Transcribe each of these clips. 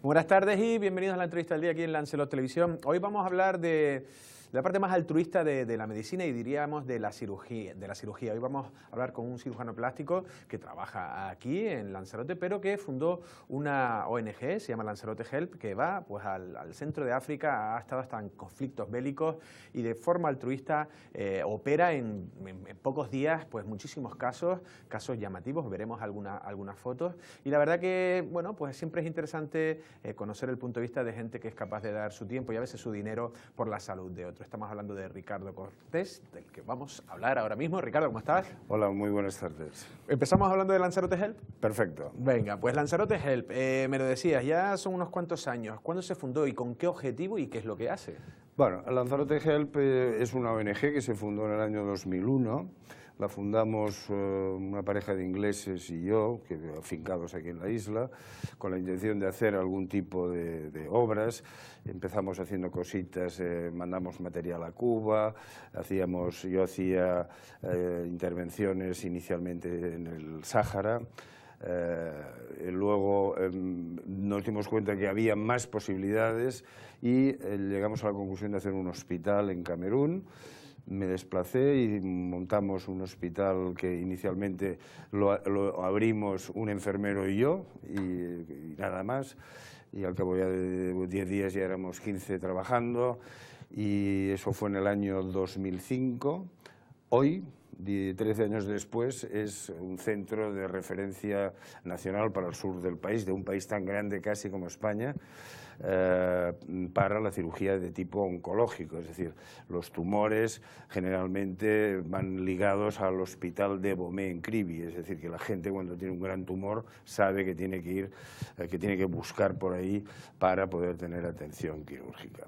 Buenas tardes y bienvenidos a la entrevista del día aquí en Lancelot Televisión. Hoy vamos a hablar de la parte más altruista de la medicina y diríamos de la cirugía. Hoy vamos a hablar con un cirujano plástico que trabaja aquí en Lanzarote, pero que fundó una ONG, se llama Lanzarote Help, que va pues al centro de África, ha estado hasta en conflictos bélicos y de forma altruista opera en pocos días pues muchísimos casos llamativos. Veremos algunas fotos y la verdad que bueno, pues siempre es interesante conocer el punto de vista de gente que es capaz de dar su tiempo y a veces su dinero por la salud de otros. Estamos hablando de Ricardo Cortés, del que vamos a hablar ahora mismo. Ricardo, ¿cómo estás? Hola, muy buenas tardes. ¿Empezamos hablando de Lanzarote Help? Perfecto. Venga, pues Lanzarote Help, me lo decías, ya son unos cuantos años. ¿Cuándo se fundó y con qué objetivo y qué es lo que hace? Bueno, Lanzarote Help es una ONG que se fundó en el año 2001. La fundamos una pareja de ingleses y yo, que afincados aquí en la isla, con la intención de hacer algún tipo de obras. Empezamos haciendo cositas, mandamos material a Cuba, yo hacía intervenciones inicialmente en el Sáhara. Luego nos dimos cuenta que había más posibilidades y llegamos a la conclusión de hacer un hospital en Camerún. Me desplacé y montamos un hospital que inicialmente lo abrimos un enfermero y yo, y nada más. Y al cabo ya de 10 días ya éramos 15 trabajando, y eso fue en el año 2005. Hoy, 13 años después, es un centro de referencia nacional para el sur del país, de un país tan grande casi como España, para la cirugía de tipo oncológico, es decir, los tumores generalmente van ligados al hospital de Bomé en Kribi, es decir, que la gente cuando tiene un gran tumor sabe que tiene que ir, que tiene que buscar por ahí para poder tener atención quirúrgica.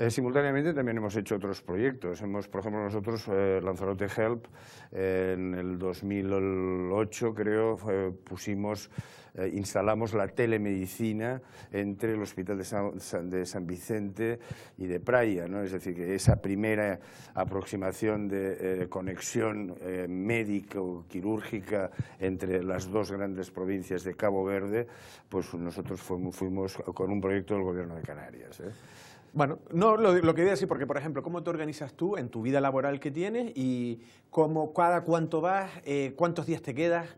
Simultáneamente también hemos hecho otros proyectos. Por ejemplo, nosotros, Lanzarote Help, en el 2008 creo, instalamos la telemedicina entre el Hospital de San Vicente y de Praia, ¿no? Es decir, que esa primera aproximación de conexión médico-quirúrgica entre las dos grandes provincias de Cabo Verde, pues nosotros fuimos con un proyecto del Gobierno de Canarias, ¿eh? Bueno, no, lo que quería decir, porque por ejemplo, ¿cómo te organizas tú en tu vida laboral que tienes y cada cuánto vas, cuántos días te quedas,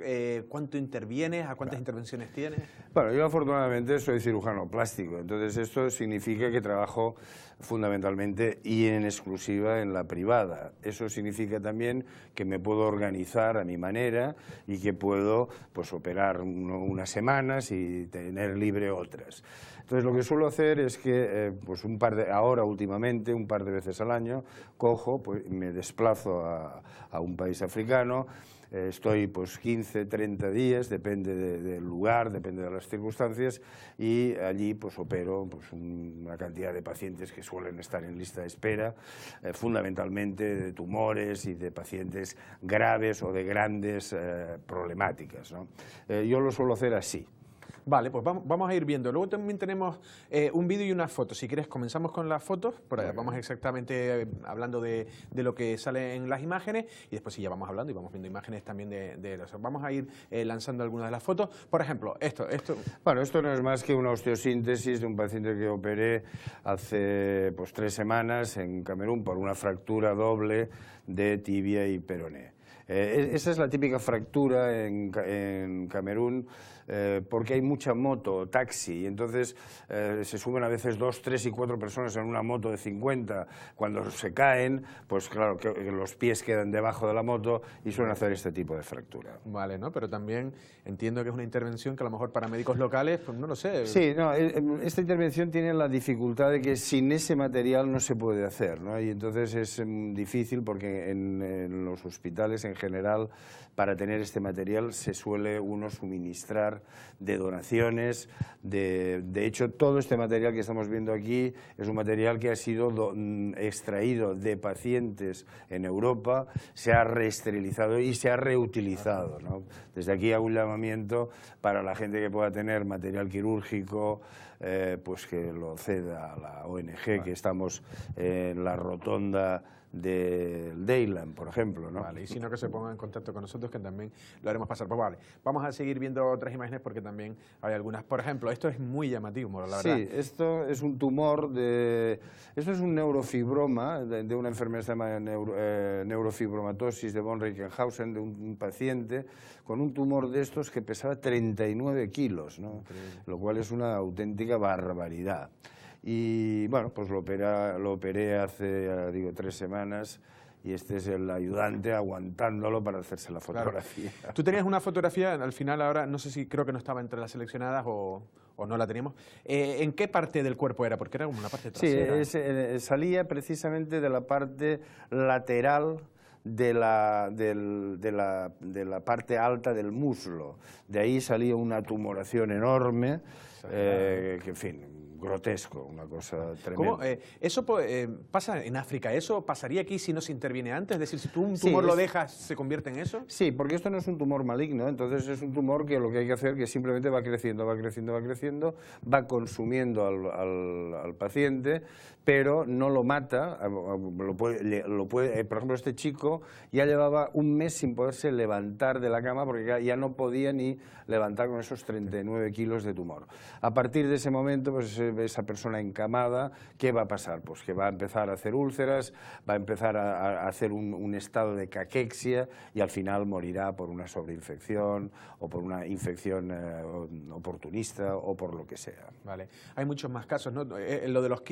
cuánto intervienes, a cuántas intervenciones tienes? Bueno, yo afortunadamente soy cirujano plástico, entonces esto significa que trabajo fundamentalmente y en exclusiva en la privada. Eso significa también que me puedo organizar a mi manera y que puedo pues operar unas semanas y tener libre otras. Entonces lo que suelo hacer es que pues ahora últimamente, un par de veces al año, cojo, pues me desplazo a un país africano. Estoy pues 15, 30 días, depende del lugar, depende de las circunstancias, y allí pues opero pues una cantidad de pacientes que suelen estar en lista de espera, fundamentalmente de tumores y de pacientes graves o de grandes problemáticas, ¿no? Yo lo suelo hacer así. Vale, pues vamos a ir viendo. Luego también tenemos un vídeo y unas fotos. Si quieres, comenzamos con las fotos. Por ahí vamos exactamente hablando de lo que sale en las imágenes y después sí ya vamos hablando y vamos viendo imágenes también de eso. Vamos a ir lanzando algunas de las fotos. Por ejemplo, esto. Bueno, esto no es más que una osteosíntesis de un paciente que operé hace pues 3 semanas en Camerún por una fractura doble de tibia y peroné. Esa es la típica fractura en Camerún, porque hay mucha moto, taxi, y entonces se suben a veces 2, 3 y 4 personas en una moto de 50. Cuando se caen, pues claro, que los pies quedan debajo de la moto y suelen hacer este tipo de fractura. Vale, ¿no? Pero también entiendo que es una intervención que a lo mejor para médicos locales, pues no lo sé. Sí, no, esta intervención tiene la dificultad de que sin ese material no se puede hacer, ¿no? Y entonces es difícil porque en los hospitales en general, para tener este material se suele uno suministrar de donaciones. De hecho, todo este material que estamos viendo aquí es un material que ha sido extraído de pacientes en Europa, se ha reesterilizado y se ha reutilizado, ¿no? Desde aquí hago un llamamiento para la gente que pueda tener material quirúrgico, pues que lo ceda a la ONG, que estamos en la rotonda del Dayland, por ejemplo, ¿no? Vale, y si no, que se pongan en contacto con nosotros, que también lo haremos pasar. Pues vale, vamos a seguir viendo otras imágenes porque también hay algunas. Por ejemplo, esto es muy llamativo, la verdad. Sí, esto es un tumor esto es un neurofibroma de una enfermedad que se llama neurofibromatosis de von Reichenhausen, de un paciente con un tumor de estos que pesaba 39 kilos, ¿no? Lo cual es una auténtica barbaridad. Y bueno, pues lo operé hace, digo, 3 semanas y este es el ayudante aguantándolo para hacerse la fotografía. Claro. Tú tenías una fotografía, al final ahora, no sé si creo que no estaba entre las seleccionadas o no la teníamos. ¿En qué parte del cuerpo era? Porque era como una parte trasera. Sí, salía precisamente de la parte lateral de la parte alta del muslo. De ahí salía una tumoración enorme, que en fin, grotesco, una cosa tremenda. ¿Cómo? ¿Eso pasa en África? ¿Eso pasaría aquí si no se interviene antes? Es decir, si tú un tumor lo dejas, ¿se convierte en eso? Sí, porque esto no es un tumor maligno, entonces es un tumor que lo que hay que hacer es que simplemente va creciendo, va consumiendo al paciente, pero no lo mata. Por ejemplo, este chico ya llevaba un mes sin poderse levantar de la cama porque ya no podía ni levantar con esos 39 kilos de tumor. A partir de ese momento, pues esa persona encamada, ¿qué va a pasar? Pues que va a empezar a hacer úlceras, va a empezar a hacer un estado de caquexia y al final morirá por una sobreinfección o por una infección oportunista o por lo que sea. Vale. Hay muchos más casos, ¿no? Lo de los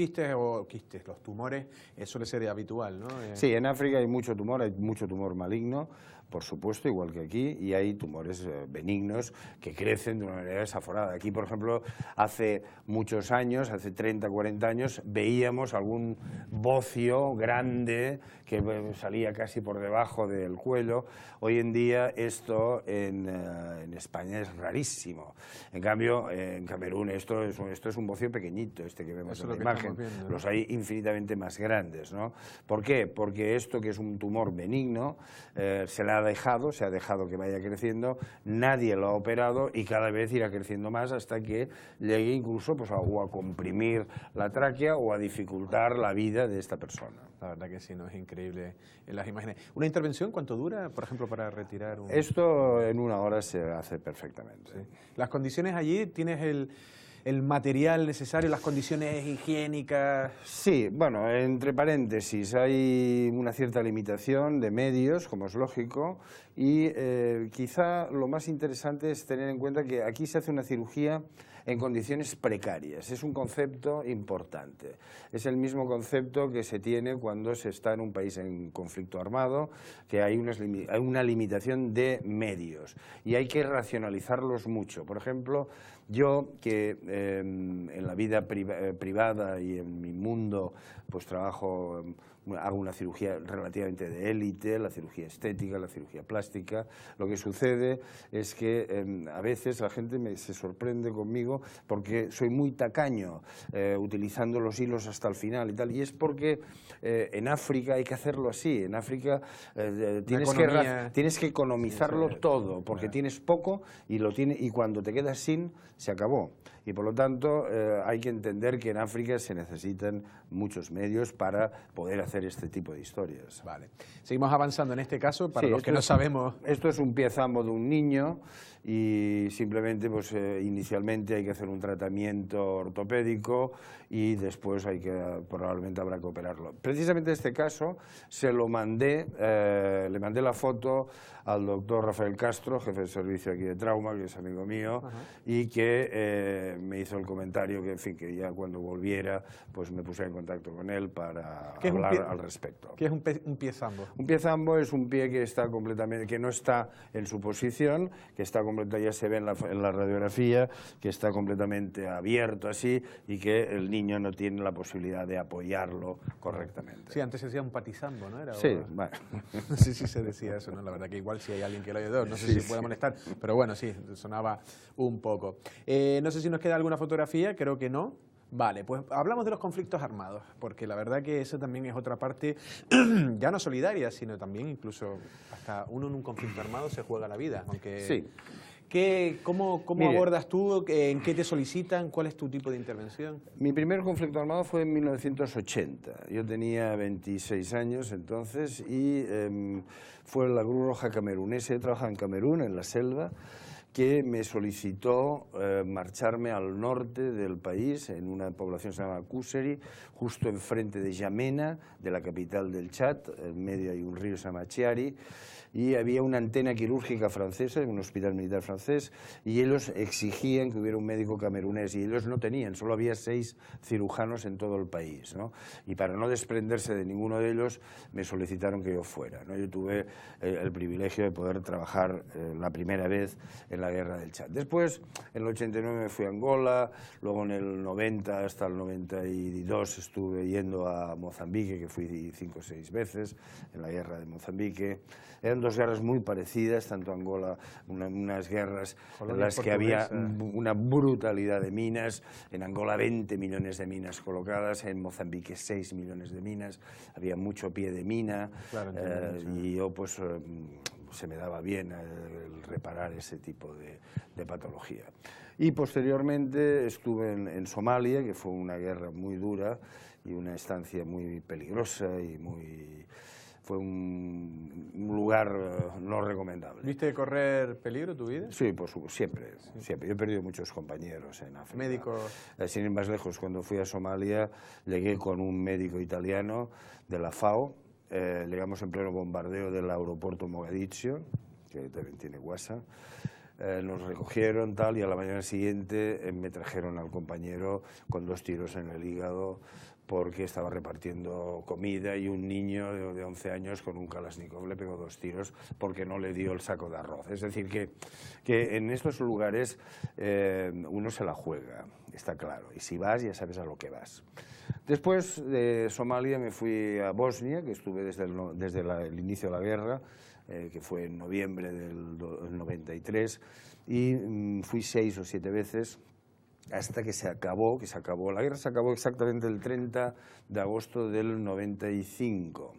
los tumores, suele ser habitual, ¿no? Sí, en África hay mucho tumor maligno, por supuesto, igual que aquí, y hay tumores benignos que crecen de una manera desaforada. Aquí, por ejemplo, hace muchos años, hace 30, 40 años, veíamos algún bocio grande que salía casi por debajo del cuello. Hoy en día esto en España es rarísimo. En cambio, en Camerún esto es un bocio pequeñito, este que vemos en la imagen. Viendo, ¿no? Los hay infinitamente más grandes, ¿no? ¿Por qué? Porque esto, que es un tumor benigno, se ha dejado que vaya creciendo, nadie lo ha operado y cada vez irá creciendo más hasta que llegue incluso pues, o a comprimir la tráquea o a dificultar la vida de esta persona. La verdad que sí, no es increíble en las imágenes. ¿Una intervención cuánto dura, por ejemplo, para retirar un...? Esto en 1 hora se hace perfectamente. Sí. ¿Las condiciones allí, tienes el material necesario, las condiciones higiénicas? Sí, bueno, entre paréntesis, hay una cierta limitación de medios, como es lógico, y quizá lo más interesante es tener en cuenta que aquí se hace una cirugía en condiciones precarias. Es un concepto importante. Es el mismo concepto que se tiene cuando se está en un país en conflicto armado, que hay una limitación de medios y hay que racionalizarlos mucho. Por ejemplo, yo que en la vida privada y en mi mundo pues trabajo, hago una cirugía relativamente de élite, la cirugía estética, la cirugía plástica. Lo que sucede es que a veces la gente se sorprende conmigo porque soy muy tacaño utilizando los hilos hasta el final y tal, y es porque en África hay que hacerlo así. En África tienes que economizarlo todo, porque tienes poco y cuando te quedas sin, se acabó. Y por lo tanto hay que entender que en África se necesitan muchos medios para poder hacer este tipo de historias. Vale. Seguimos avanzando en este caso, para los que no sabemos. Esto es un pie zambo de un niño y simplemente pues inicialmente hay que hacer un tratamiento ortopédico y después probablemente habrá que operarlo. Precisamente este caso se lo mandé, le mandé la foto al doctor Rafael Castro, jefe de servicio aquí de trauma, que es amigo mío, y que me hizo el comentario que, en fin, que ya cuando volviera pues me puse en contacto con él para hablar al respecto. ¿Qué es un pie zambo? Un pie zambo es un pie que está completamente, que no está en su posición, que está ya se ve en la radiografía, que está completamente abierto así y que el niño no tiene la posibilidad de apoyarlo correctamente. Sí, antes se decía un patizambo, ¿no? Era, sí, bueno. Sí, se decía eso, ¿no? La verdad que igual si hay alguien que lo oye, no sé si puede molestar, pero bueno, sí, sonaba un poco. No sé si nos queda alguna fotografía, creo que no. Vale, pues hablamos de los conflictos armados, porque la verdad que eso también es otra parte, ya no solidaria, sino también incluso hasta uno en un conflicto armado se juega la vida, aunque... Sí. ¿Cómo Mire, abordas tú? ¿En qué te solicitan? ¿Cuál es tu tipo de intervención? Mi primer conflicto armado fue en 1980. Yo tenía 26 años entonces y fue la Cruz Roja camerunesa. Yo trabajaba en Camerún, en la selva, que me solicitó marcharme al norte del país, en una población que se llama Kuseri, justo enfrente de N'Djamena, de la capital del Chad. En medio hay un río que se llama Chiari, y había una antena quirúrgica francesa, en un hospital militar francés, y ellos exigían que hubiera un médico camerunés, y ellos no tenían, solo había 6 cirujanos en todo el país, ¿no? Y para no desprenderse de ninguno de ellos, me solicitaron que yo fuera, ¿no? Yo tuve el privilegio de poder trabajar la primera vez en la guerra del Chad. Después, en el 89 me fui a Angola, luego en el 90 hasta el 92 estuve yendo a Mozambique, que fui 5 o 6 veces en la guerra de Mozambique. Eran 2 guerras muy parecidas, tanto Angola, unas guerras en las que había una brutalidad de minas, en Angola 20 millones de minas colocadas, en Mozambique 6 millones de minas, había mucho pie de mina, claro, y yo pues se me daba bien el reparar ese tipo de patología. Y posteriormente estuve en Somalia, que fue una guerra muy dura y una estancia muy peligrosa y fue un lugar no recomendable. ¿Viste correr peligro tu vida? Sí, pues siempre, siempre. Yo he perdido muchos compañeros en África. ¿Médicos? Sin ir más lejos, cuando fui a Somalia, llegué con un médico italiano de la FAO, llegamos en pleno bombardeo del aeropuerto Mogadiscio, que también tiene guasa. Nos recogieron tal, y a la mañana siguiente me trajeron al compañero con 2 tiros en el hígado porque estaba repartiendo comida, y un niño de 11 años con un Kalashnikov le pegó 2 tiros porque no le dio el saco de arroz. Es decir, que en estos lugares uno se la juega, está claro, y si vas ya sabes a lo que vas. Después de Somalia me fui a Bosnia, que estuve desde el inicio de la guerra, que fue en noviembre del 93, y fui 6 o 7 veces hasta que se acabó. La guerra se acabó exactamente el 30 de agosto del 95.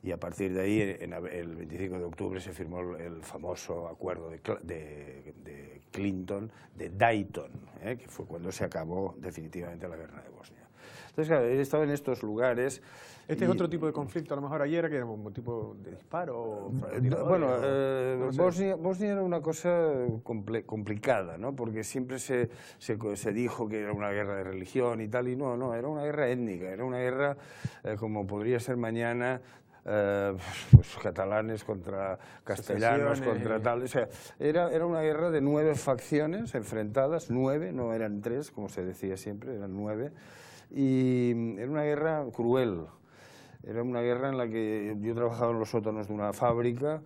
Y a partir de ahí, el 25 de octubre, se firmó el famoso acuerdo de Clinton, de Dayton, que fue cuando se acabó definitivamente la guerra de Bosnia. Entonces, claro, he estado en estos lugares. ¿Este es otro tipo de conflicto, a lo mejor ayer, que era un tipo de disparo? Bueno, no sé. Bosnia era una cosa complicada, ¿no? Porque siempre se dijo que era una guerra de religión y tal, y no, era una guerra étnica, era una guerra como podría ser mañana, pues catalanes contra castellanos, contra tal. O sea, era una guerra de 9 facciones enfrentadas, 9, no eran 3, como se decía siempre, eran 9, y era una guerra cruel. Era una guerra en la que yo trabajaba en los sótanos de una fábrica,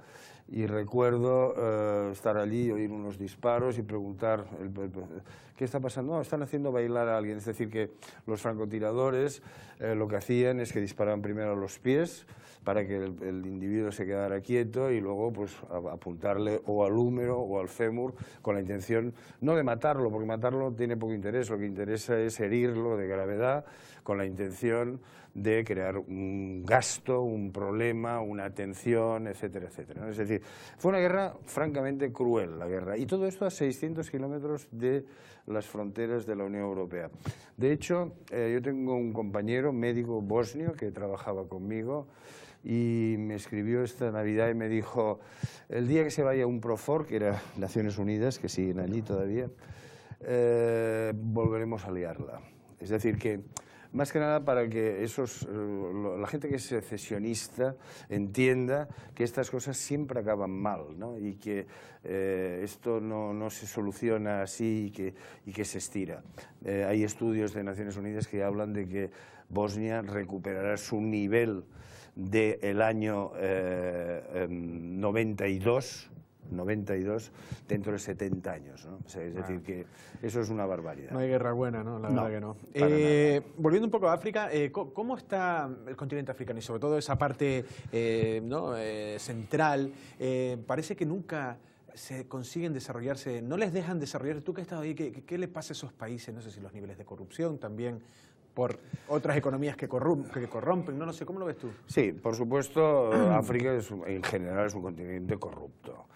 y recuerdo estar allí, oír unos disparos y preguntar ¿qué está pasando? No, están haciendo bailar a alguien. Es decir, que los francotiradores lo que hacían es que disparaban primero a los pies para que el individuo se quedara quieto, y luego pues apuntarle o al húmero o al fémur, con la intención no de matarlo, porque matarlo tiene poco interés, lo que interesa es herirlo de gravedad, con la intención de crear un gasto, un problema, una tensión, etcétera, etcétera, ¿no? Es decir, fue una guerra francamente cruel, la guerra, y todo esto a 600 kilómetros de las fronteras de la Unión Europea. De hecho, yo tengo un compañero médico bosnio que trabajaba conmigo, y me escribió esta Navidad y me dijo: el día que se vaya un Profor, que era Naciones Unidas, que siguen allí todavía, volveremos a liarla. Es decir, que más que nada para que la gente que es secesionista entienda que estas cosas siempre acaban mal, ¿no? Y que esto no se soluciona así y que se estira. Hay estudios de Naciones Unidas que hablan de que Bosnia recuperará su nivel del año 92 dentro de 70 años, ¿no? O sea, es decir, que eso es una barbaridad. No hay guerra buena, ¿no? La verdad que no. Volviendo un poco a África, ¿cómo está el continente africano y sobre todo esa parte central? Parece que nunca se consiguen desarrollarse, no les dejan desarrollarse. Tú que has estado ahí, ¿qué le pasa a esos países? No sé si los niveles de corrupción también, por otras economías que corrompen, no sé, ¿cómo lo ves tú? Sí, por supuesto, África en general es un continente corrupto.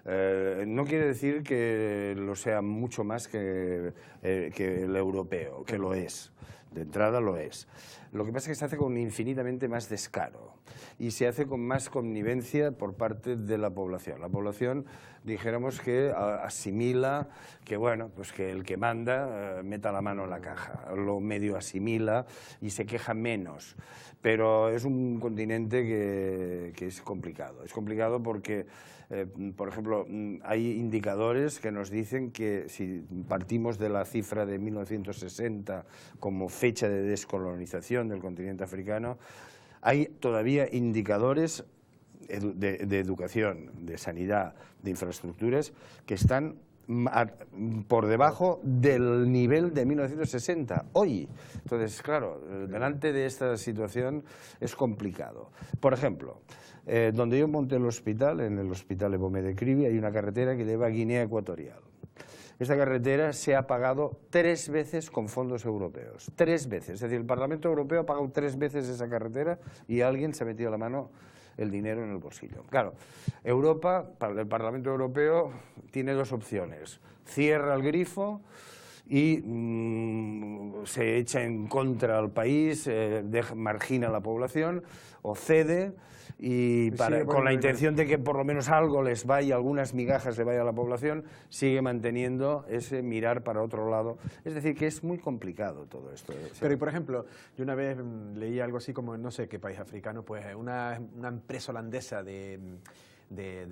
No quiere decir que lo sea mucho más que el europeo, que lo es. De entrada lo es. Lo que pasa es que se hace con infinitamente más descaro y se hace con más connivencia por parte de la población. La población, dijéramos que asimila que, bueno, pues que el que manda meta la mano en la caja, lo medio asimila y se queja menos. Pero es un continente que es complicado. Es complicado porque, por ejemplo, hay indicadores que nos dicen que si partimos de la cifra de 1960 como fecha de descolonización del continente africano, hay todavía indicadores de educación, de sanidad, de infraestructuras que están por debajo del nivel de 1960, hoy. Entonces, claro, delante de esta situación es complicado. Por ejemplo, donde yo monté el hospital, en el Hospital Ebomé de Kribi, hay una carretera que lleva a Guinea Ecuatorial. Esta carretera se ha pagado 3 veces con fondos europeos. 3 veces. Es decir, el Parlamento Europeo ha pagado 3 veces esa carretera y alguien se ha metido la mano el dinero en el bolsillo. Claro, Europa, el Parlamento Europeo tiene 2 opciones. Cierra el grifo y se echa en contra al país, margina a la población, o cede y con la intención de que por lo menos algo les vaya, algunas migajas le vaya a la población, sigue manteniendo ese mirar para otro lado. Es decir, que es muy complicado todo esto. Pero, y por ejemplo, yo una vez leí algo así como, no sé qué país africano, pues una empresa holandesa de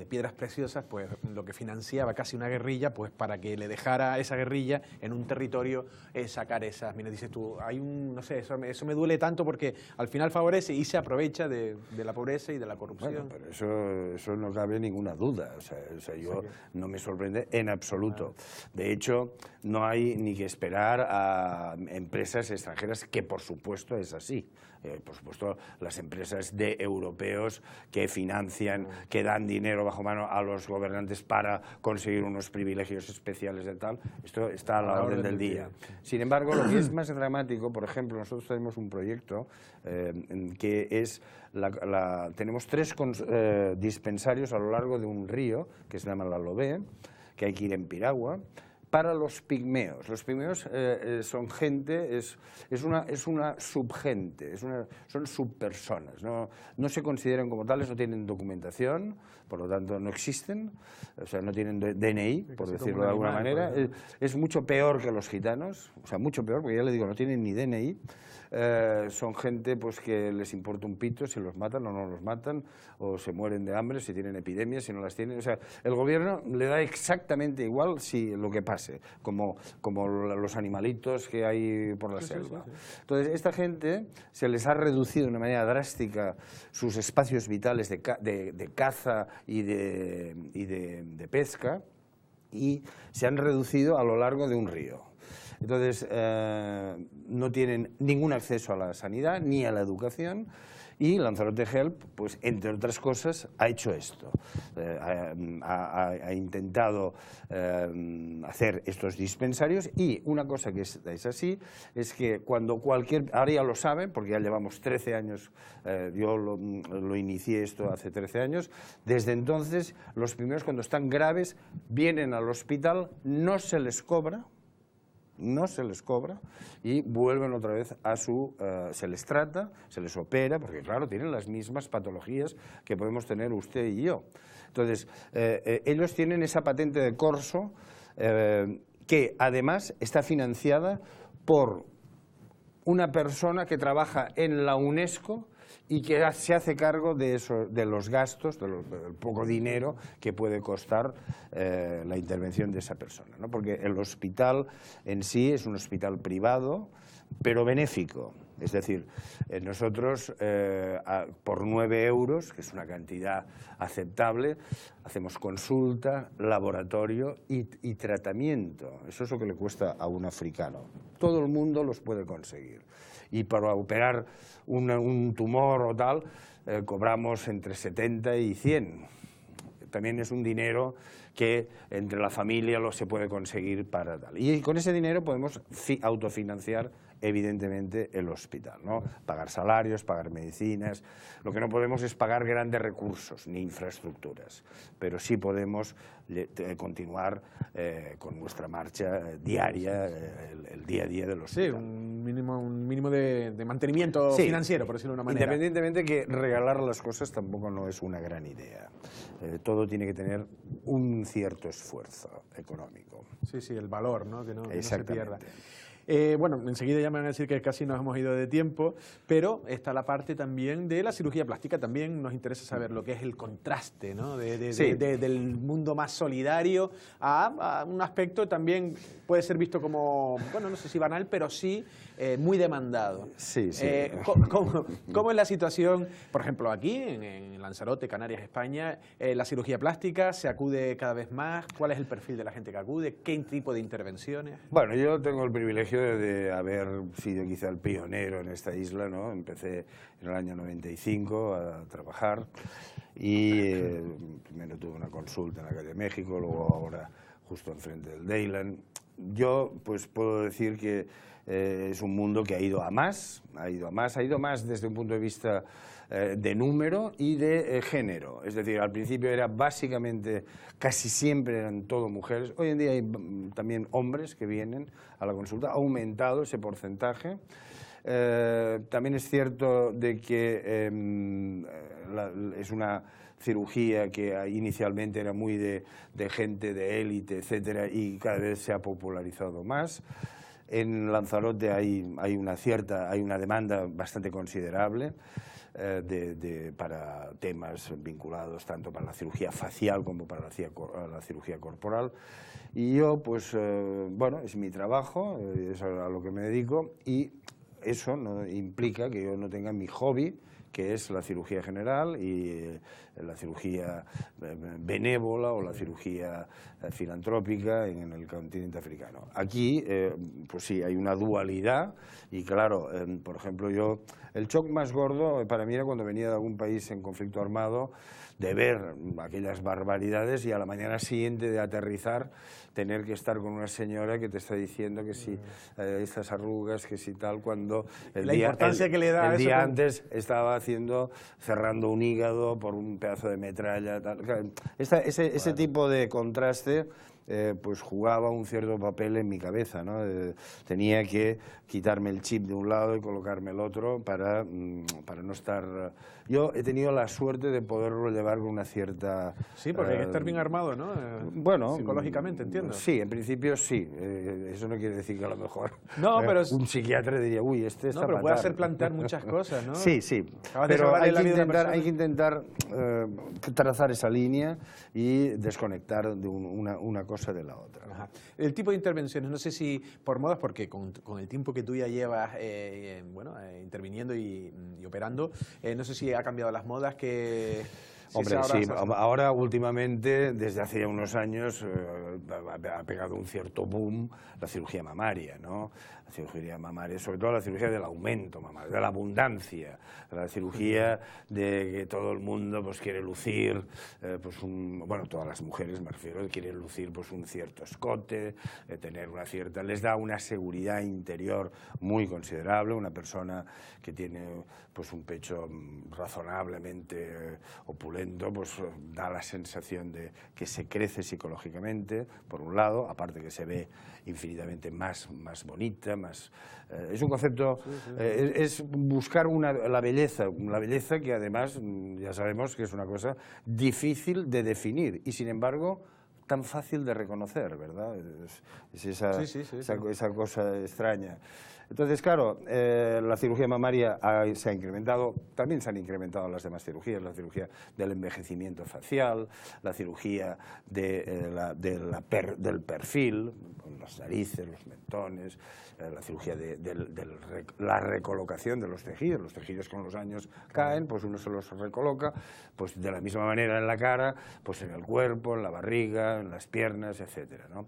piedras preciosas, pues lo que financiaba casi una guerrilla, pues para que le dejara esa guerrilla en un territorio sacar esas minas. Dices tú, hay no sé, eso me duele tanto porque al final favorece y se aprovecha de la pobreza y de la corrupción. Bueno, pero eso no cabe ninguna duda, o sea, yo no me sorprende en absoluto. De hecho, no hay ni que esperar a empresas extranjeras, que por supuesto es así. Por supuesto, las empresas de europeos que financian, que dan dinero bajo mano a los gobernantes para conseguir unos privilegios especiales de tal, esto está a la orden del día. Sin embargo, lo que es más dramático, por ejemplo, nosotros tenemos un proyecto que es, tenemos 3 dispensarios a lo largo de un río que se llama la Lobé, que hay que ir en piragua, para los pigmeos. Los pigmeos son gente, es una subgente, son subpersonas, no se consideran como tales, no tienen documentación, por lo tanto no existen, o sea, no tienen DNI, por decirlo de alguna manera. Es mucho peor que los gitanos, o sea, mucho peor, porque ya le digo, no tienen ni DNI. Son gente pues que les importa un pito si los matan o no los matan, o se mueren de hambre si tienen epidemias, si no las tienen. O sea, el gobierno le da exactamente igual si lo que pase, como los animalitos que hay por la selva. Entonces, esta gente se les ha reducido de una manera drástica sus espacios vitales de caza y de pesca, y se han reducido a lo largo de un río. Entonces, no tienen ningún acceso a la sanidad ni a la educación, y Lanzarote Help, pues, entre otras cosas, ha hecho esto. Ha intentado hacer estos dispensarios, y una cosa que es así, es que cuando ahora ya lo saben, porque ya llevamos 13 años, yo lo inicié esto hace 13 años, desde entonces los primeros, cuando están graves, vienen al hospital, no se les cobra y vuelven otra vez a se les trata, se les opera, porque claro, tienen las mismas patologías que podemos tener usted y yo. Entonces, ellos tienen esa patente de corso que además está financiada por una persona que trabaja en la UNESCO y que se hace cargo de los gastos, del poco dinero que puede costar la intervención de esa persona, ¿no? Porque el hospital en sí es un hospital privado, pero benéfico. Es decir, nosotros por 9 euros, que es una cantidad aceptable, hacemos consulta, laboratorio y tratamiento. Eso es lo que le cuesta a un africano. Todo el mundo los puede conseguir. Y para operar un tumor o tal, cobramos entre 70 y 100. También es un dinero que entre la familia se puede conseguir para tal. Y con ese dinero podemos autofinanciar evidentemente el hospital, ¿no? Pagar salarios, pagar medicinas. Lo que no podemos es pagar grandes recursos ni infraestructuras, pero sí podemos continuar con nuestra marcha diaria, el día a día del hospital. Sí, un mínimo de mantenimiento financiero, por decirlo de una manera. Independientemente que regalar las cosas tampoco no es una gran idea. Todo tiene que tener un cierto esfuerzo económico. Sí, sí, el valor, ¿no? Que no se pierda. Exactamente. Bueno, enseguida ya me van a decir que casi nos hemos ido de tiempo, pero está la parte también de la cirugía plástica. También nos interesa saber lo que es el contraste, ¿no? Del mundo más solidario a un aspecto también puede ser visto como, bueno, no sé si banal, pero sí muy demandado. Sí, sí. ¿Cómo es la situación, por ejemplo, aquí en Lanzarote, Canarias, España? La cirugía plástica, ¿se acude cada vez más? ¿Cuál es el perfil de la gente que acude? ¿Qué tipo de intervenciones? Bueno, yo tengo el privilegio de haber sido quizá el pionero en esta isla, ¿no? Empecé en el año 95 a trabajar y primero tuve una consulta en la calle México, luego ahora justo enfrente del Dayland. Yo pues puedo decir que es un mundo que ha ido a más desde un punto de vista de número y de género. Es decir, al principio era básicamente, casi siempre eran todo mujeres. Hoy en día hay también hombres que vienen a la consulta. Ha aumentado ese porcentaje. También es cierto de que es una cirugía que inicialmente era muy de gente de élite, etcétera, y cada vez se ha popularizado más. En Lanzarote hay una demanda bastante considerable para temas vinculados tanto para la cirugía facial como para la cirugía corporal. Y yo, pues, bueno, es mi trabajo, es a lo que me dedico, y eso no implica que yo no tenga mi hobby, que es la cirugía general y la cirugía benévola o la cirugía filantrópica en el continente africano. Aquí, pues sí, hay una dualidad y claro, por ejemplo, el shock más gordo para mí era cuando venía de algún país en conflicto armado, de ver aquellas barbaridades y a la mañana siguiente de aterrizar tener que estar con una señora que te está diciendo que si estas arrugas, que si tal, cuando el día antes estaba cerrando un hígado por un pedazo de metralla, tal. Ese tipo de contraste pues jugaba un cierto papel en mi cabeza, ¿no? Tenía que quitarme el chip de un lado y colocarme el otro para no estar... Yo he tenido la suerte de poderlo llevar con una cierta... Sí, porque hay que estar bien armado, ¿no? Bueno... Psicológicamente, entiendo. Sí, en principio sí. Eso no quiere decir que a lo mejor pero un psiquiatra diría, uy, este está pero puede hacer plantear muchas cosas, ¿no? Sí, sí. Pero hay que intentar trazar esa línea y desconectar de una cosa de la otra. Ajá. El tipo de intervenciones, no sé si por modas, porque con el tiempo que tú ya llevas interviniendo y operando, no sé si ha cambiado las modas que... Hombre, sí, ahora últimamente, desde hace ya unos años, ha pegado un cierto boom la cirugía mamaria, ¿no? La cirugía mamaria, sobre todo la cirugía del aumento mamario, de la abundancia, la cirugía de que todo el mundo pues quiere lucir, bueno, todas las mujeres me refiero, quieren lucir pues un cierto escote, tener una cierta, les da una seguridad interior muy considerable. Una persona que tiene pues un pecho razonablemente opulento, pues da la sensación de que se crece psicológicamente, por un lado, aparte que se ve infinitamente más bonita, es un concepto, es buscar la belleza que además ya sabemos que es una cosa difícil de definir y sin embargo tan fácil de reconocer, ¿verdad? Es esa cosa extraña. Entonces, claro, la cirugía mamaria se ha incrementado, también se han incrementado las demás cirugías, la cirugía del envejecimiento facial, la cirugía del perfil, las narices, los mentones, la cirugía la recolocación de los tejidos con los años caen, pues uno se los recoloca, pues de la misma manera en la cara, pues en el cuerpo, en la barriga, cadera, en las piernas, etcétera, ¿no?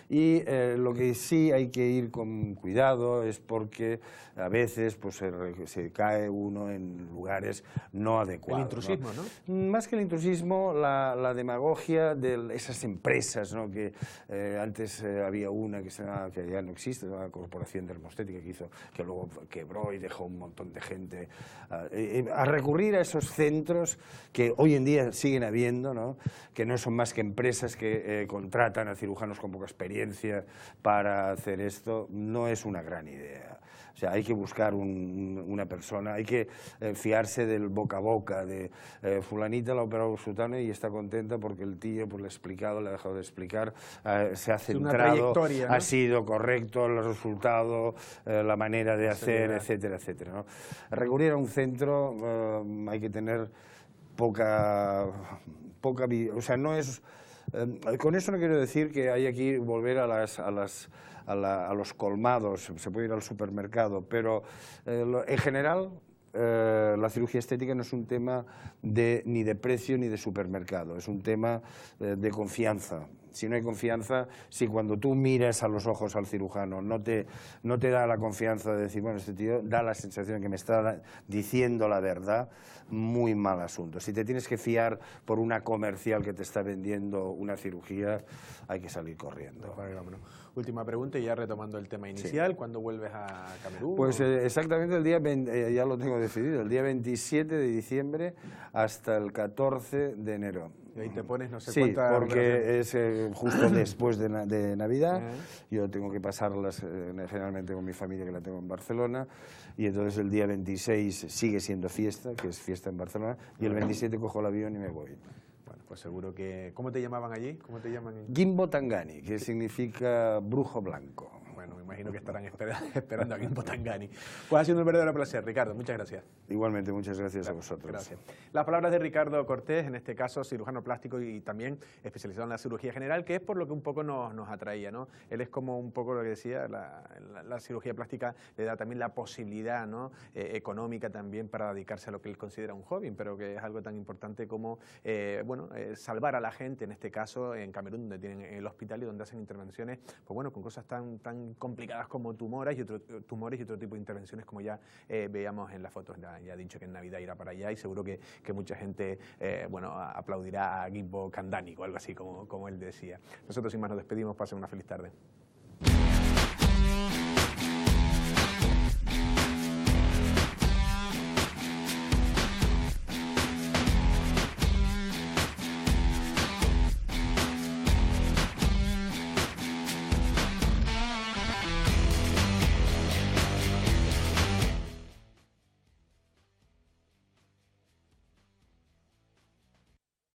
Y lo que sí hay que ir con cuidado es porque a veces pues, se cae uno en lugares no adecuados. El intrusismo, ¿no? Más que el intrusismo, la demagogia de esas empresas, ¿no? Que antes había una que ya no existe, la Corporación Dermostética, que luego quebró y dejó un montón de gente a recurrir a esos centros que hoy en día siguen habiendo, ¿no? Que no son más que empresas que contratan a cirujanos con poca experiencia para hacer esto. No es una gran idea. O sea, hay que buscar una persona, hay que fiarse del boca a boca, de fulanita la ha operado sutano y está contenta porque el tío pues, le ha explicado, le ha dejado de explicar, se ha centrado, ¿no? Ha sido correcto el resultado, la manera de hacer, etcétera, etcétera, ¿no? Recurrir a un centro hay que tener poca, o sea, no es... con eso no quiero decir que hay que volver a los colmados, se puede ir al supermercado, pero en general la cirugía estética no es un tema ni de precio ni de supermercado, es un tema de confianza. Si no hay confianza, si cuando tú miras a los ojos al cirujano no te da la confianza de decir, bueno, este tío da la sensación de que me está diciendo la verdad, muy mal asunto. Si te tienes que fiar por una comercial que te está vendiendo una cirugía, hay que salir corriendo. Última pregunta y ya retomando el tema inicial, sí. ¿Cuándo vuelves a Camerún? Pues exactamente el día, ya lo tengo decidido, el día 27 de diciembre hasta el 14 de enero. Y ahí te pones no sé sí, cuántas... porque es justo después de Navidad, yo tengo que pasarlas generalmente con mi familia que la tengo en Barcelona, y entonces el día 26 sigue siendo fiesta, que es fiesta en Barcelona, y el 27 cojo el avión y me voy. Bueno, pues seguro que... ¿Cómo te llamaban allí? ¿Cómo te llaman? Gimbo Tangani, que significa brujo blanco. Bueno, me imagino que estarán esperando a Gimbo Tangani. Pues ha sido un verdadero placer, Ricardo. Muchas gracias. Igualmente, muchas gracias a vosotros. Gracias. Las palabras de Ricardo Cortés, en este caso cirujano plástico y también especializado en la cirugía general, que es por lo que un poco nos atraía, ¿no? Él es como un poco lo que decía, la cirugía plástica le da también la posibilidad, ¿no? Económica también para dedicarse a lo que él considera un hobby, pero que es algo tan importante como, salvar a la gente, en este caso en Camerún, donde tienen el hospital y donde hacen intervenciones, pues bueno, con cosas tan complicadas como tumores y otro tipo de intervenciones como ya veíamos en las fotos. Ya ha dicho que en Navidad irá para allá y seguro que mucha gente aplaudirá a Gimbo Tangani o algo así como él decía. Nosotros sin más nos despedimos, pasen una feliz tarde.